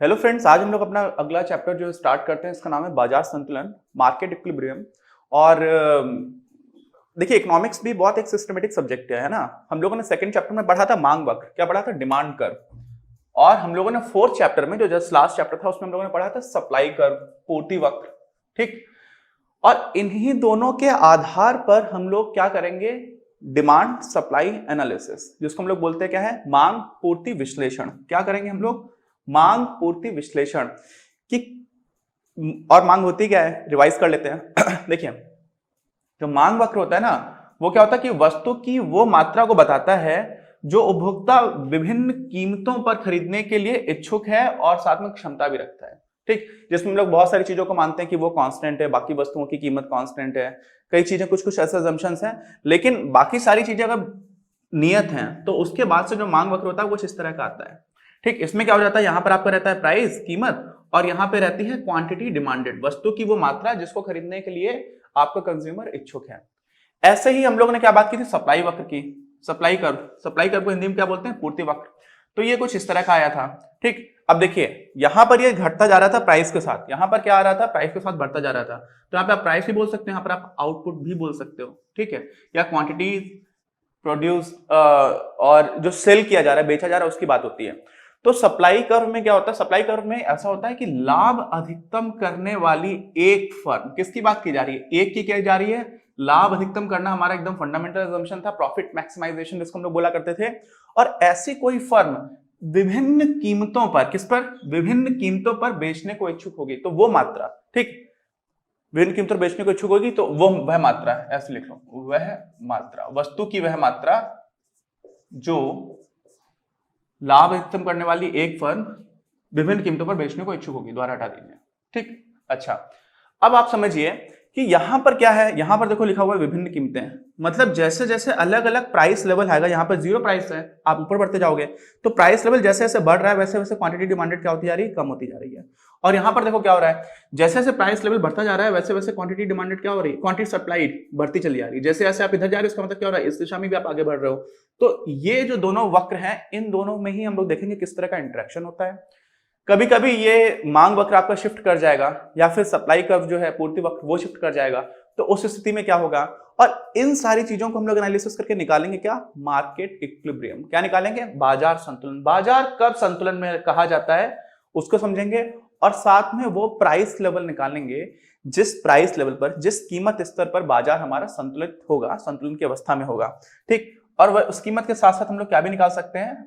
Hello friends, आज हम लोग अपना अगला चैप्टर जो स्टार्ट करते हैं, इसका नाम है बाजार संतुलन, मार्केट इक्विलिब्रियम। और देखिए, इकोनॉमिक्स भी बहुत एक सिस्टमेटिक सब्जेक्ट है ना। हम लोगों ने सेकंड चैप्टर में पढ़ा था मांग वक्र, क्या पढ़ा था? Demand curve. और हम लोगों ने फोर्थ चैप्टर में, जो जस्ट लास्ट चैप्टर था, उसमें हम लोगों ने पढ़ा था सप्लाई कर्व, पूर्ति वक्र। ठीक। और इन्हीं दोनों के आधार पर हम लोग क्या करेंगे? डिमांड सप्लाई एनालिसिस, जिसको हम लोग बोलते हैं क्या है? मांग पूर्ति विश्लेषण। क्या करेंगे हम लोग? मांग पूर्ति विश्लेषण की। और मांग होती क्या है, रिवाइज कर लेते हैं। देखिए, जो मांग वक्र होता है ना, वो क्या होता है कि वस्तु की वो मात्रा को बताता है जो उपभोक्ता विभिन्न कीमतों पर खरीदने के लिए इच्छुक है और साथ में क्षमता भी रखता है। ठीक। जिसमें हम लोग बहुत सारी चीजों को मानते हैं कि वो कांस्टेंट है, बाकी वस्तुओं की कीमत कांस्टेंट है। कई चीजें कुछ कुछ ऐसे assumptions हैं, लेकिन बाकी सारी चीजें अगर नियत हैं तो उसके बाद से जो मांग वक्र होता है वो कुछ इस तरह का आता है। ठीक। इसमें क्या हो जाता है, यहां पर आपका रहता है प्राइस, कीमत, और यहां पे रहती है क्वांटिटी डिमांडेड, वस्तु की वो मात्रा जिसको खरीदने के लिए आपका कंज्यूमर इच्छुक है। ऐसे ही हम लोगों ने क्या बात की थी? सप्लाई वक्र की, सप्लाई कर्व। सप्लाई कर्व को हिंदी में क्या बोलते हैं? पूर्ति वक्र। तो ये कुछ इस तरह का आया था। ठीक। अब देखिए, यहां पर ये घटता जा रहा था प्राइस के साथ, यहां पर क्या आ रहा था? प्राइस के साथ बढ़ता जा रहा था। तो यहाँ पे आप प्राइस भी बोल सकते हो, यहाँ पर आप आउटपुट भी बोल सकते हो। ठीक है। या क्वांटिटी प्रोड्यूस और जो सेल किया जा रहा है, बेचा जा रहा है, उसकी बात होती है। तो सप्लाई कर्व में क्या होता है? सप्लाई कर्व में ऐसा होता है कि लाभ अधिकतम करने वाली एक फर्म, किसकी बात की जा रही है? एक की क्या जा रही है? लाभ अधिकतम करना हमारा एकदम फंडामेंटल असम्पशन था, प्रॉफिट मैक्सिमाइजेशन जिसको हम लोग बोला करते थे। और ऐसी कोई फर्म विभिन्न कीमतों पर, किस पर? विभिन्न कीमतों पर बेचने को इच्छुक होगी, तो वो मात्रा। ठीक। विभिन्न कीमतों पर बेचने को इच्छुक होगी तो वो वह मात्रा, ऐसे लिख लो, वह मात्रा, वस्तु की वह मात्रा जो लाभ अधिकतम करने वाली एक फर्म विभिन्न कीमतों पर बेचने को इच्छुक होगी, द्वारा हटा दीजिए। ठीक। अच्छा, अब आप समझिए कि यहां पर क्या है। यहां पर देखो लिखा हुआ है विभिन्न कीमतें, मतलब जैसे जैसे अलग अलग प्राइस लेवल आएगा, यहां पर जीरो प्राइस है, आप ऊपर बढ़ते जाओगे तो प्राइस लेवल जैसे जैसे बढ़ रहा है वैसे वैसे क्वांटिटी डिमांडेड क्या होती जा रही है? कम होती जा रही है। और यहां पर देखो क्या हो रहा है, जैसे जैसे प्राइस लेवल बढ़ता जा रहा है वैसे वैसे क्वांटिटी डिमांडेड क्या हो रही है? क्वांटिटी सप्लाइड बढ़ती चली जा रही है। जैसे जैसे आप इधर जा रहे हो, इसका मतलब क्या हो रहा है? इस दिशा में भी आप आगे बढ़ रहे हो। तो ये जो दोनों वक्र हैं, इन दोनों में ही हम लोग देखेंगे किस तरह का इंटरेक्शन होता है। कभी कभी ये मांग वक्र आपका शिफ्ट कर जाएगा, या फिर सप्लाई कर्व जो है, पूर्ति वक्र, वो शिफ्ट कर जाएगा। तो उस स्थिति में क्या होगा? और इन सारी चीजों को हम लोग एनालिसिस करके निकालेंगे क्या? Market equilibrium. क्या निकालेंगे? बाजार संतुलन। बाजार कब संतुलन में कहा जाता है उसको समझेंगे, और साथ में वो प्राइस लेवल निकालेंगे जिस प्राइस लेवल पर, जिस कीमत स्तर पर बाजार हमारा संतुलित होगा, संतुलन की अवस्था में होगा। ठीक। और वह उस कीमत के साथ साथ हम लोग क्या भी निकाल सकते हैं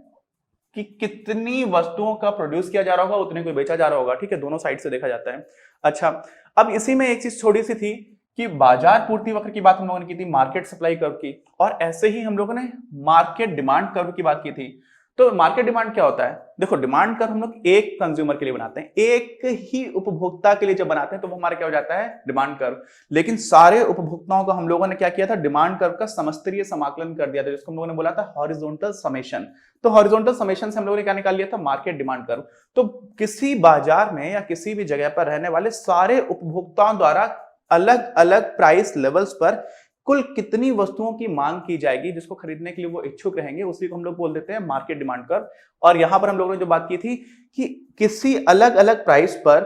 कि कितनी वस्तुओं का प्रोड्यूस किया जा रहा होगा, उतने को बेचा जा रहा होगा। ठीक है, दोनों साइड से देखा जाता है। अच्छा, अब इसी में एक चीज छोटी सी थी कि बाजार पूर्ति वक्र की बात हम लोगों ने की थी, मार्केट सप्लाई कर्व की, और ऐसे ही हम लोगों ने मार्केट डिमांड कर्व की बात की थी। तो मार्केट डिमांड क्या होता है? देखो, डिमांड कर्व हम लोग एक कंज्यूमर के लिए बनाते हैं, एक ही उपभोक्ता के लिए जब बनाते हैं तो वो हमारा क्या हो जाता है? Demand curve. लेकिन सारे उपभोक्ताओं को हम लोगों ने क्या किया था? डिमांड कर्व का समस्तरीय समाकलन कर दिया था, जिसको हम लोगों ने बोला था हॉरिजॉन्टल समेशन। तो हॉरिजॉन्टल समेशन से हम लोगों ने क्या निकाल लिया था? Market demand curve. तो किसी बाजार में या किसी भी जगह पर रहने वाले सारे उपभोक्ताओं द्वारा अलग अलग प्राइस लेवल्स पर कुल कितनी वस्तुओं की मांग की जाएगी जिसको खरीदने के लिए वो इच्छुक रहेंगे, उसी को हम लोग बोल देते हैं मार्केट डिमांड कर्व। और यहां पर हम लोगों ने जो बात की थी कि किसी अलग अलग प्राइस पर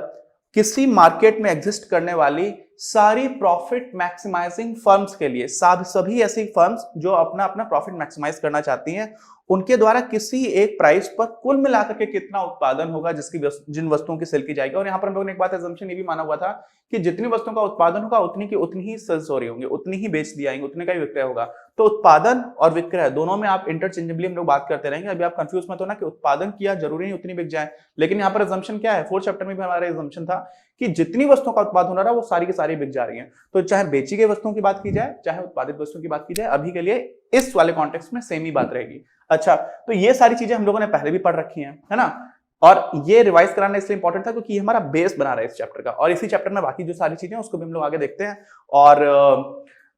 किसी मार्केट में एग्जिस्ट करने वाली सारी प्रॉफिट मैक्सिमाइजिंग फर्म्स के लिए, सभी ऐसी फर्म्स जो अपना अपना प्रॉफिट मैक्सिमाइज करना चाहती हैं, उनके द्वारा किसी एक प्राइस पर कुल मिलाकर के कितना उत्पादन होगा जिसकी जिन वस्तुओं की सेल की जाएगी। और यहां पर हम लोगों ने एक बात assumption ये भी माना हुआ था कि जितनी वस्तुओं का उत्पादन होगा उतनी की उतनी ही सेल्स हो रही होंगी, उतनी ही बेच दिया जाएंगे, उतने का ही विक्रय होगा। तो उत्पादन और विक्रय दोनों में आप इंटरचेंजेबली हम लोग बात करते रहेंगे। अभी आप कंफ्यूज मत होना कि उत्पादन किया जरूरी नहीं उतनी बिक जाए, लेकिन यहाँ पर assumption क्या है? फोर्थ चैप्टर में भी हमारा assumption था कि जितनी वस्तुओं का उत्पादन हो रहा है वो सारी की सारी बिक जा रही है। तो चाहे बेची गई वस्तुओं की बात की जाए, चाहे उत्पादित वस्तुओं की बात की जाए, अभी के लिए इस वाले कॉन्टेक्स्ट में सेम ही बात रहेगी। अच्छा, तो ये सारी चीजें हम लोगों ने पहले भी पढ़ रखी हैं, है ना। और ये रिवाइज कराना इसलिए इंपॉर्टेंट था क्योंकि ये हमारा बेस बना रहा है इस चैप्टर का, और इसी चैप्टर में बाकी जो सारी चीजें उसको भी हम लोग आगे देखते हैं। और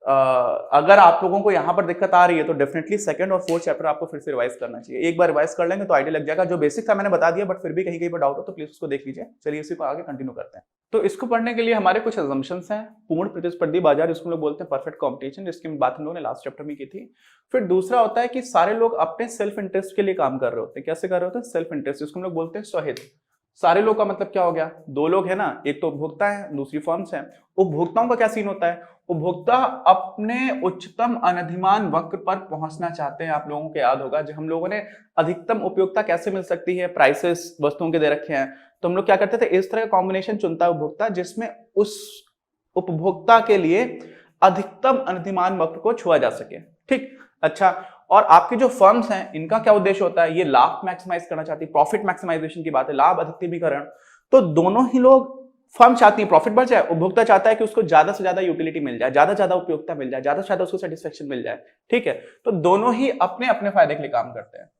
अगर आप लोगों को यहां पर दिक्कत आ रही है तो डेफिनेटली सेकंड और फोर्थ चैप्टर आपको फिर से रिवाइज करना चाहिए। एक बार रिवाइज कर लेंगे तो आइडिया लग जाएगा। जो बेसिक था मैंने बता दिया, बट फिर भी कहीं कहीं पर डाउट हो तो प्लीज उसको देख लीजिए। चलिए इसी को आगे कंटिन्यू करते हैं। तो इसको पढ़ने के लिए हमारे कुछ assumptions हैं। पूर्ण प्रतिस्पर्धी बाजार, जिसको लोग बोलते हैं परफेक्ट कंपटीशन, जिसकी बात हम लोगों ने लास्ट चैप्टर में की थी। फिर दूसरा होता है कि सारे लोग अपने सेल्फ इंटरेस्ट के लिए काम कर रहे होते हैं। कैसे कर रहे होते हैं? सेल्फ इंटरेस्ट, जिसको हम लोग बोलते हैं स्वहित। सारे लोग का मतलब क्या हो गया, दो लोग है ना, एक तो उपभोक्ता है, दूसरी फर्म्स है। उपभोक्ताओं का क्या सीन होता है, उपभोक्ता अपने उच्चतम अनधिमान वक्र पर पहुंचना चाहते हैं। आप लोगों को याद होगा जब हम लोगों ने अधिकतम उपयोगिता कैसे मिल सकती है, प्राइसेस वस्तुओं के दे रखे हैं, तो हम लोग क्या करते थे, इस तरह का कॉम्बिनेशन चुनता है उपभोक्ता जिसमें उस उपभोक्ता के लिए अधिकतम अनधिमान वक्र को छुआ जा सके। ठीक, अच्छा, और आपके जो फर्म्स हैं इनका क्या उद्देश्य होता है, ये लाभ मैक्सिमाइज करना चाहती है, प्रॉफिट मैक्सिमाइजेशन की बात है, लाभ अधिकतमीकरण। तो दोनों ही लोग, फर्म चाहती है प्रॉफिट बढ़ जाए, उपभोक्ता चाहता है कि उसको ज्यादा से ज्यादा यूटिलिटी मिल जाए, ज्यादा से ज्यादा उपयोगिता मिल जाए, ज्यादा से ज्यादा उसको सेटिस्फेक्शन मिल जाए। ठीक है, तो दोनों ही अपने अपने फायदे के लिए काम करते हैं।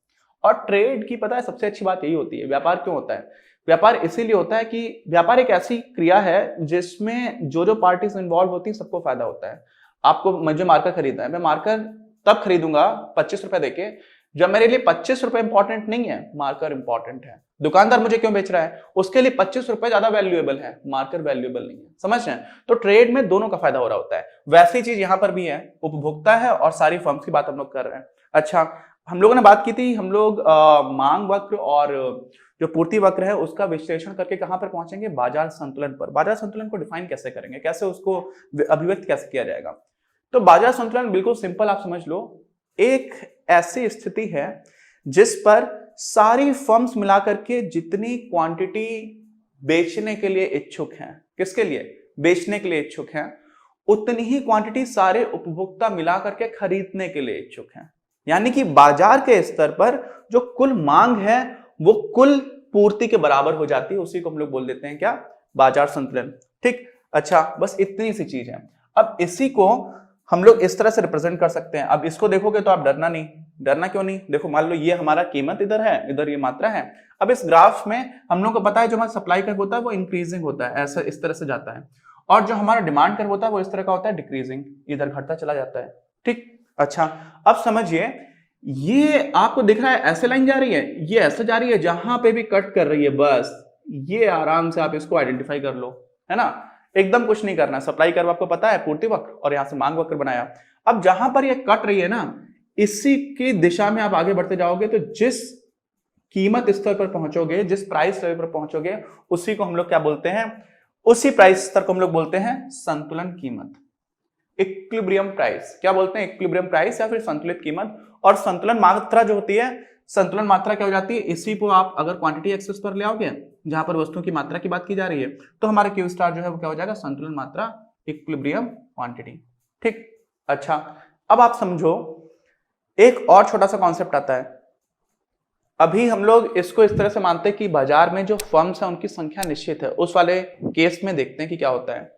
और ट्रेड की पता है सबसे अच्छी बात यही होती है, व्यापार क्यों होता है, व्यापार इसीलिए होता है कि व्यापार एक ऐसी क्रिया है जिसमें जो जो पार्टीज इन्वॉल्व होती है सबको फायदा होता है। आपको मुझे मार्कर खरीदना है, मैं मार्कर तब खरीदूंगा 25 रुपए देके जब मेरे लिए 25 रुपए इंपॉर्टेंट नहीं है, मार्कर इंपॉर्टेंट है। दुकानदार मुझे क्यों बेच रहा है, उसके लिए 25 रुपए ज्यादा वैल्यूएबल है, मार्कर वैल्यूएबल नहीं है। समझ रहे हैं, तो ट्रेड में दोनों का फायदा हो रहा होता है। वैसी चीज यहां पर भी है, उपभोक्ता है और सारी फर्म्स की बात हम लोग कर रहे हैं। अच्छा, हम लोगों ने बात की थी, हम लोग मांग वक्र और जो पूर्ति वक्र है उसका विश्लेषण करके कहां पर पहुंचेंगे, बाजार संतुलन पर। बाजार संतुलन को डिफाइन कैसे करेंगे, कैसे उसको अभिव्यक्त कैसे किया जाएगा। तो बाजार संतुलन बिल्कुल सिंपल आप समझ लो, एक ऐसी स्थिति है जिस पर सारी फर्म्स मिलाकर के जितनी क्वांटिटी बेचने के लिए इच्छुक हैं, किसके लिए, बेचने के लिए इच्छुक हैं, उतनी ही क्वांटिटी सारे उपभोक्ता मिलाकर के खरीदने के लिए इच्छुक हैं। यानी कि बाजार के स्तर पर जो कुल मांग है वो कुल पूर्ति के बराबर हो जाती है, उसी को हम लोग बोल देते हैं क्या, बाजार संतुलन। ठीक, अच्छा, बस इतनी सी चीज है। अब इसी को हम लोग इस तरह से रिप्रेजेंट कर सकते हैं। अब इसको देखोगे तो आप डरना नहीं, डरना क्यों नहीं, देखो मान लो ये हमारा कीमत इधर है, इधर ये मात्रा है। अब इस ग्राफ में हम लोग को पता है जो हमारा सप्लाई कर्व होता है वो इंक्रीजिंग होता है, ऐसा इस तरह से जाता है, और जो हमारा डिमांड कर्व होता है वो इस तरह का होता है, डिक्रीजिंग, इधर घटता चला जाता है। ठीक, अच्छा, अब समझिए ये आपको दिख रहा है ऐसे लाइन जा रही है, ये ऐसे जा रही है, जहां पे भी कट कर रही है बस ये आराम से आप इसको आइडेंटिफाई कर लो, है ना, एकदम कुछ नहीं करना। सप्लाई कर्व आपको पता है, पूर्ति वक्र, और यहां से मांग वक्र बनाया। अब जहां पर ये कट रही है ना, इसी की दिशा में आप आगे बढ़ते जाओगे तो जिस कीमत स्तर पर पहुंचोगे, जिस प्राइस लेवल पर पहुंचोगे, उसी को हम लोग क्या बोलते हैं, उसी प्राइस स्तर को हम लोग बोलते हैं संतुलन कीमत, इक्विलिब्रियम प्राइस। क्या बोलते हैं, इक्विलिब्रियम प्राइस या फिर संतुलित कीमत। और संतुलन मात्रा जो होती है, संतुलन मात्रा क्या हो जाती है, इसी को आप अगर क्वांटिटी एक्सेस पर ले आओगे जहां पर वस्तुओं की मात्रा की बात की जा रही है, तो हमारा क्यू स्टार जो है वो क्या हो जाएगा, संतुलन मात्रा, इक्विलिब्रियम क्वांटिटी। ठीक, अच्छा, अब आप समझो एक और छोटा सा कॉन्सेप्ट आता है। अभी हम लोग इसको इस तरह से मानते हैं कि बाजार में जो फर्म्स है उनकी संख्या निश्चित है, उस वाले केस में देखते हैं कि क्या होता है।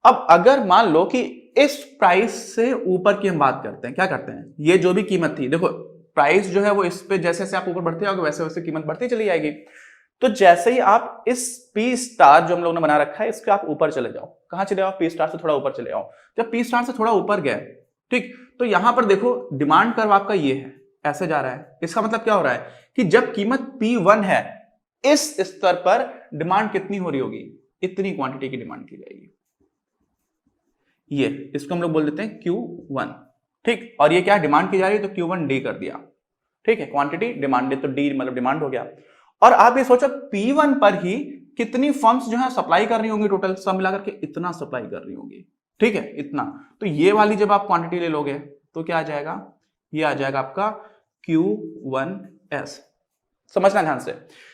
अब अगर मान लो कि इस प्राइस से ऊपर की हम बात करते हैं, क्या करते हैं, ये जो भी कीमत थी, देखो प्राइस जो है वो इस पे जैसे जैसे आप ऊपर बढ़ते जाओगे वैसे वैसे कीमत बढ़ती चली जाएगी। तो जैसे ही आप इस पी स्टार जो हम लोगों ने बना रखा है इसके आप ऊपर चले जाओ, कहां चले जाओ, पी स्टार से थोड़ा ऊपर चले जाओ। जब पी स्टार से थोड़ा ऊपर गए, ठीक, तो यहां पर देखो डिमांड कर्व आपका ये है, ऐसे जा रहा है। इसका मतलब क्या हो रहा है कि जब कीमत P1 है, इस स्तर पर डिमांड कितनी हो रही होगी, इतनी क्वांटिटी की डिमांड की जाएगी। ये इसको हम लोग बोल देते हैं Q1। ठीक, और ये क्या डिमांड की जा रही है, तो Q1 D कर दिया। ठीक है, क्वांटिटी डिमांडेड, तो D मतलब डिमांड हो गया। और आप ये सोचो P1 पर ही कितनी फर्म्स जो है सप्लाई कर रही होंगी, टोटल सब मिलाकर के इतना सप्लाई कर रही होंगी। ठीक है, इतना। तो ये वाली जब आप क्वांटिटी ले लोगे तो क्या आ जाएगा, ये आ जाएगा आपका Q1S। समझना ध्यान से,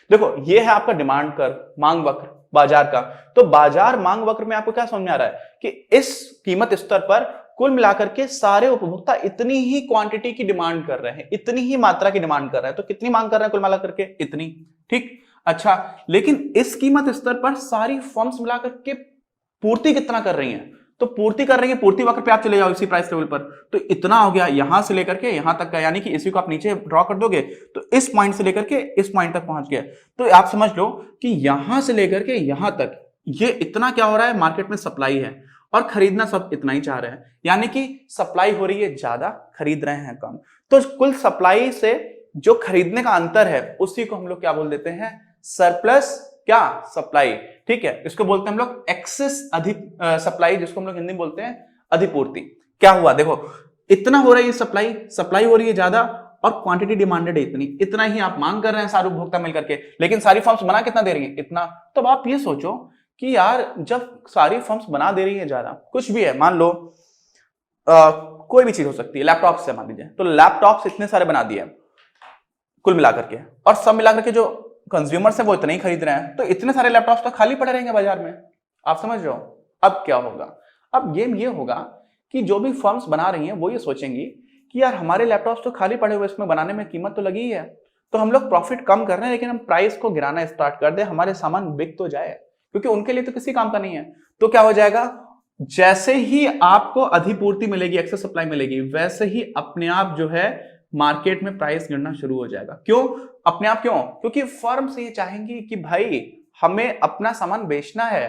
देखो ये है आपका डिमांड कर्व, मांग वक्र बाजार का। तो बाजार मांग वक्र में आपको क्या समझ में आ रहा है कि इस कीमत स्तर पर कुल मिलाकर के सारे उपभोक्ता इतनी ही क्वांटिटी की डिमांड कर रहे हैं, इतनी ही मात्रा की डिमांड कर रहे हैं। तो कितनी मांग कर रहे हैं कुल मिलाकर के, इतनी। ठीक, अच्छा, लेकिन इस कीमत स्तर पर सारी फर्म्स मिलाकर के पूर्ति कितना कर रही हैं, तो पूर्ति कर रही है, पूर्ति वक्र पे आप चले जाओ इसी प्राइस लेवल पर, तो इतना हो गया, यहां से लेकर के यहां तक का, यानी कि इसी को आप नीचे ड्रॉ कर दोगे तो इस पॉइंट से लेकर के इस पॉइंट तक पहुंच गया। तो आप समझ लो कि यहां से लेकर के यहां तक ये इतना क्या हो रहा है, मार्केट में सप्लाई है और खरीदना सब इतना ही चाह रहे हैं, यानी कि सप्लाई हो रही है ज्यादा, खरीद रहे हैं कम। तो कुल सप्लाई से जो खरीदने का अंतर है उसी को हम लोग क्या बोल देते हैं, सरप्लस क्या, सप्लाई। ठीक है, इसको बोलते हैं हम लोग एक्सेस अधिक सप्लाई, जिसको हम लोग हिंदी में बोलते हैं अधिपूर्ति। क्या हुआ, देखो इतना हो रही है सप्लाई, सप्लाई हो रही है ज्यादा और क्वांटिटी डिमांडेड है इतनी, इतना ही आप मांग कर रहे हैं सारे उपभोक्ता मिलकर के, लेकिन सारी फर्म्स बना कितना दे रही हैं, इतना। तो आप ये सोचो कि यार जब सारी फर्म्स बना दे रही है ज्यादा, कुछ भी है, मान लो कोई भी चीज हो सकती है, लैपटॉप से मान लीजिए, तो लैपटॉप्स इतने सारे बना दिए कुल मिलाकर के, और सब मिलाकर के जो कंज्यूमर्स हैं वो इतने ही खरीद रहे हैं, तो इतने सारे लैपटॉप्स तो खाली पड़े रहेंगे बाजार में। आप समझ रहे हो? अब क्या होगा? अब गेम ये होगा कि जो भी फर्म्स बना रही हैं वो ये सोचेंगी कि यार हमारे लैपटॉप्स तो खाली पड़े हुए, इसमें बनाने में कीमत तो लगी ही है, तो हम लोग प्रॉफिट कम कर रहे हैं लेकिन हम प्राइस को गिराना स्टार्ट कर दे, हमारे सामान बिक तो जाए, क्योंकि उनके लिए तो किसी काम का नहीं है। तो क्या हो जाएगा, जैसे ही आपको अधिपूर्ति मिलेगी, एक्सेस सप्लाई मिलेगी, वैसे ही अपने आप जो है मार्केट में प्राइस गिरना शुरू हो जाएगा। क्यों अपने आप? क्यों? क्योंकि फर्म्स ये चाहेंगी कि भाई हमें अपना सामान बेचना है,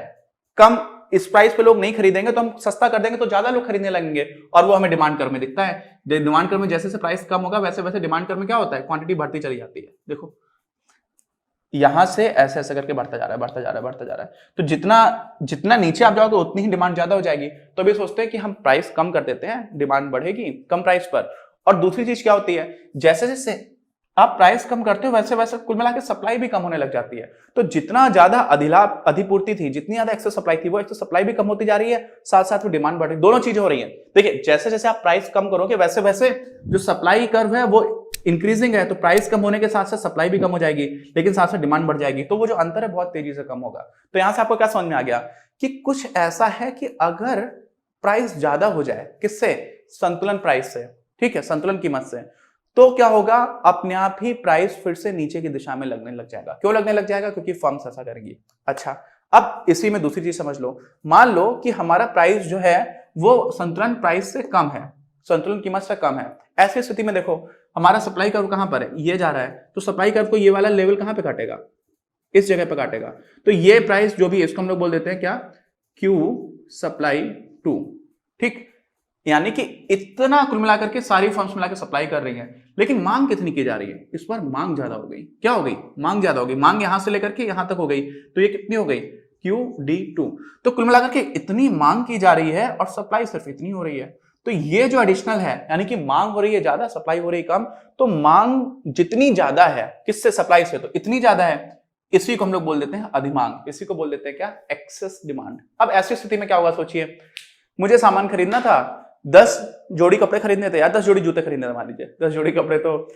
कम इस प्राइस पे लोग नहीं खरीदेंगे तो हम सस्ता कर देंगे तो ज्यादा लोग खरीदने लगेंगे, और वो हमें डिमांड कर्व में दिखता है। डिमांड कर्व में जैसे जैसे प्राइस कम होगा वैसे वैसे डिमांड कर्व में क्या होता है, क्वांटिटी बढ़ती चली जाती है। देखो यहां से ऐसे ऐसे करके बढ़ता जा रहा है, बढ़ता जा रहा है, बढ़ता जा रहा है, तो जितना जितना नीचे आप जाओगे उतनी ही डिमांड ज्यादा हो जाएगी। तो अभी सोचते हैं कि हम प्राइस कम कर देते हैं, डिमांड बढ़ेगी कम प्राइस पर। और दूसरी चीज क्या होती है, जैसे जैसे आप प्राइस कम करते हो वैसे वैसे कुल मिला के सप्लाई भी कम होने लग जाती है। तो जितना ज्यादा अधिपूर्ति थी, जितनी ज्यादा एक्सेस सप्लाई थी, वो एक्सेस सप्लाई भी कम होती जा रही है, साथ साथ में डिमांड बढ़ रही है, दोनों चीजें हो रही है। देखिए जैसे जैसे आप प्राइस कम करोगे वैसे वैसे जो सप्लाई कर्व है वो इंक्रीजिंग है, तो प्राइस कम होने के साथ साथ सप्लाई भी कम हो जाएगी, लेकिन साथ साथ डिमांड बढ़ जाएगी, तो वो जो अंतर है बहुत तेजी से कम होगा। तो यहां से आपको क्या समझ में आ गया कि कुछ ऐसा है कि अगर प्राइस ज्यादा हो जाए, किससे? संतुलन प्राइस से, ठीक है, संतुलन कीमत से, तो क्या होगा, अपने आप ही प्राइस फिर से नीचे की दिशा में लगने लग जाएगा। क्यों लगने लग जाएगा? क्योंकि फर्म्स ऐसा करेंगी। अच्छा, अब इसी में दूसरी चीज समझ लो, मान लो कि हमारा प्राइस जो है वो संतुलन प्राइस से कम है, संतुलन कीमत से कम है। ऐसी स्थिति में देखो हमारा सप्लाई कर्व कहां पर है, ये जा रहा है, तो सप्लाई कर्व को ये वाला लेवल कहां पे काटेगा, इस जगह पे काटेगा। तो ये प्राइस जो भी, इसको हम लोग बोल देते हैं क्या, क्यू सप्लाई टू, ठीक। यानी कि इतना कुल मिलाकर के सारी फर्म्स मिलाकर सप्लाई कर रही है, लेकिन मांग कितनी की जा रही है, इस बार मांग ज्यादा हो गई। क्या हो गई? मांग ज्यादा हो गई। मांग यहां से लेकर के यहां तक हो गई, तो ये कितनी हो गई, QD2। तो कुल मिलाकर के इतनी मांग की जा रही है और सप्लाई सिर्फ इतनी हो रही है। तो ये जो एडिशनल है, यानी कि मांग हो रही है ज्यादा, सप्लाई हो रही है कम, तो मांग जितनी ज्यादा है किससे, सप्लाई से, तो इतनी ज्यादा है, इसी को हम लोग बोल देते हैं अधिमांग, इसी को बोल देते हैं क्या, एक्सेस डिमांड। अब ऐसी स्थिति में क्या होगा, सोचिए मुझे सामान खरीदना था, 10 जोड़ी कपड़े खरीदने थे यार, 10 जोड़ी जूते खरीदने थे, मान लीजिए 10 जोड़ी कपड़े तो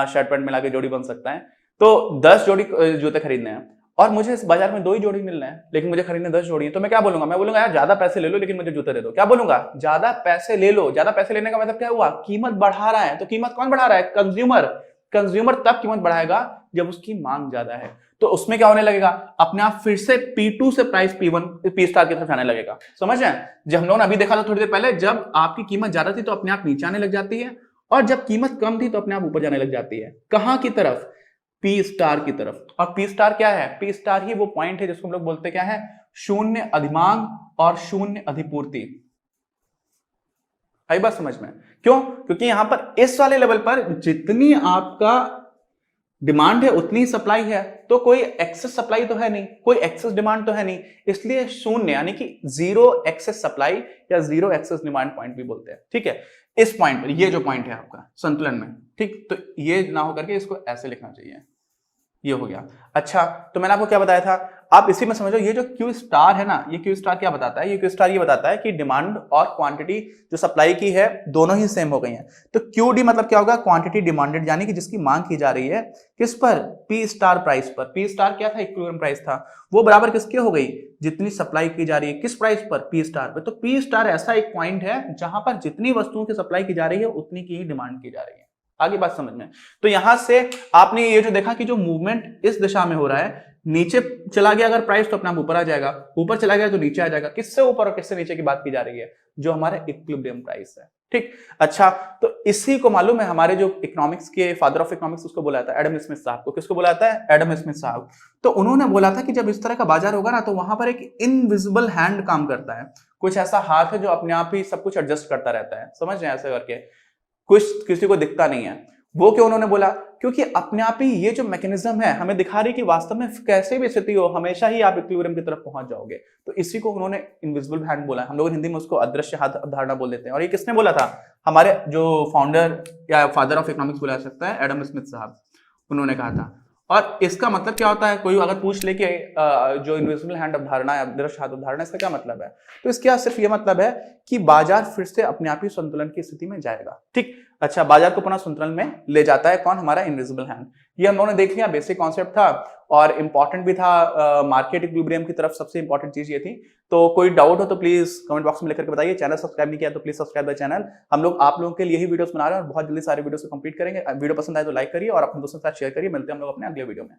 शर्ट पैंट मिला के जोड़ी बन सकता है, तो 10 जोड़ी जूते खरीदने हैं और मुझे इस बाजार में 2 ही जोड़ी मिलना है, लेकिन मुझे खरीदने 10 जोड़ी है। तो मैं क्या बोलूंगा, मैं बोलूंगा यार ज्यादा पैसे ले लो लेकिन मुझे जूते दे दो। क्या बोलूंगा, ज्यादा पैसे ले लो। ज्यादा पैसे लेने का मतलब क्या हुआ, कीमत बढ़ा रहा है। तो कीमत कौन बढ़ा रहा है, कंज्यूमर। कंज्यूमर तब कीमत बढ़ाएगा जब उसकी मांग ज्यादा है, तो उसमें क्या होने लगेगा, अपने आप फिर से P2 से प्राइस P1 P स्टार की तरफ जाने लगेगा। समझ रहे हैं? जब हम लोगों ने अभी देखा था थोड़ी देर पहले, जब आपकी कीमत ज्यादा थी तो अपने आप नीचे आने लग जाती है, और जब कीमत कम थी तो अपने आप ऊपर जाने लग जाती है। कहां की तरफ, P स्टार की तरफ। और P स्टार क्या है, P स्टार ही वो पॉइंट है जिसको हम लोग बोलते क्या है, शून्य अधिमांग और शून्य अधिपूर्ति। आई बात समझ में? क्यों? क्योंकि यहां पर इस वाले लेवल पर जितनी आपका डिमांड है उतनी ही सप्लाई है, तो कोई एक्सेस सप्लाई तो है नहीं, कोई एक्सेस डिमांड तो है नहीं, इसलिए शून्य, यानी कि जीरो एक्सेस सप्लाई या जीरो एक्सेस डिमांड पॉइंट भी बोलते हैं। ठीक है, इस पॉइंट पर, ये जो पॉइंट है आपका संतुलन में, ठीक, तो ये ना होकर के इसको ऐसे लिखना चाहिए, ये हो गया। अच्छा, तो मैंने आपको क्या बताया था, आप इसी में समझो, ये जो क्यू स्टार है ना, ये क्यू स्टार क्या बताता है, ये क्यू स्टार ये बताता है कि डिमांड और क्वांटिटी जो सप्लाई की है दोनों ही सेम हो गई हैं। तो क्यूडी मतलब क्या होगा, क्वांटिटी डिमांडेड, यानी कि जिसकी मांग की जा रही है किस पर, पी स्टार प्राइस पर। पी स्टार क्या था, इक्विलिब्रियम प्राइस था, वो बराबर किसके हो गई, जितनी सप्लाई की जा रही है किस प्राइस पर, पी स्टार पर। तो पी स्टार ऐसा एक पॉइंट है जहां पर जितनी वस्तुओं की सप्लाई की जा रही है उतनी की ही डिमांड की जा रही है। आगे बात समझ में? तो यहां से आपने ये जो देखा कि जो मूवमेंट इस दिशा में हो रहा है, नीचे चला गया अगर प्राइस तो अपना ऊपर आ जाएगा, ऊपर चला गया तो नीचे आ जाएगा। किससे ऊपर और किससे नीचे की बात की जा रही है, जो हमारा इक्विलिब्रियम प्राइस है। ठीक, अच्छा, तो इसी को मालूम है, हमारे जो इकोनॉमिक्स के फादर ऑफ इकोनॉमिक्स उसको बोला था एडम स्मिथ साहब को। किसको बोलाता है, एडम स्मिथ साहब। तो उन्होंने बोला था कि जब इस तरह का बाजार होगा ना, तो वहां पर एक इनविजिबल हैंड काम करता है, कुछ ऐसा हाथ है जो अपने आप ही सब कुछ एडजस्ट करता रहता है। समझ रहे हैं? ऐसे करके कुछ किसी को दिखता नहीं है। वो क्यों उन्होंने बोला, क्योंकि अपने आप ही ये जो मैकेनिज्म है हमें दिखा रही कि वास्तव में कैसे भी स्थिति हो हमेशा ही आप इक्विलिब्रियम की तरफ पहुंच जाओगे। तो इसी को उन्होंने इनविजिबल हैंड बोला। हम लोग हिंदी में उसको अदृश्य हाथ अवधारणा बोल देते हैं। और ये किसने बोला था, हमारे जो फाउंडर या फादर ऑफ इकोनॉमिक्स बोला जा सकता है, एडम स्मिथ साहब, उन्होंने कहा था। और इसका मतलब क्या होता है, कोई अगर पूछ ले कि जो इनविजिबल हैंड अवधारणा है, अदृश्य हाथ अवधारणा, इसका क्या मतलब है, तो इसका सिर्फ ये मतलब है कि बाजार फिर से अपने आप ही संतुलन की स्थिति में जाएगा। ठीक, अच्छा, बाजार को पुनः संतुलन में ले जाता है कौन, हमारा इनविजिबल हैंड। ये हम लोगों ने देख लिया, बेसिक कॉन्सेप्ट था और इंपॉर्टेंट भी था। मार्केट इक्विलिब्रियम की तरफ सबसे इंपॉर्टेंट चीज ये थी। तो कोई डाउट हो तो प्लीज कमेंट बॉक्स में लिख करके बताइए। चैनल सब्सक्राइब नहीं किया तो प्लीज सब्सक्राइब द चैनल। हम लोग आप लोगों के लिए ही वीडियोस बना रहे हैं और बहुत जल्दी सारे वीडियोस को कंप्लीट करेंगे। वीडियो पसंद आए तो लाइक करिए और अपने दोस्तों के साथ शेयर करिए। मिलते हैं हम लोग अपने अगले वीडियो में।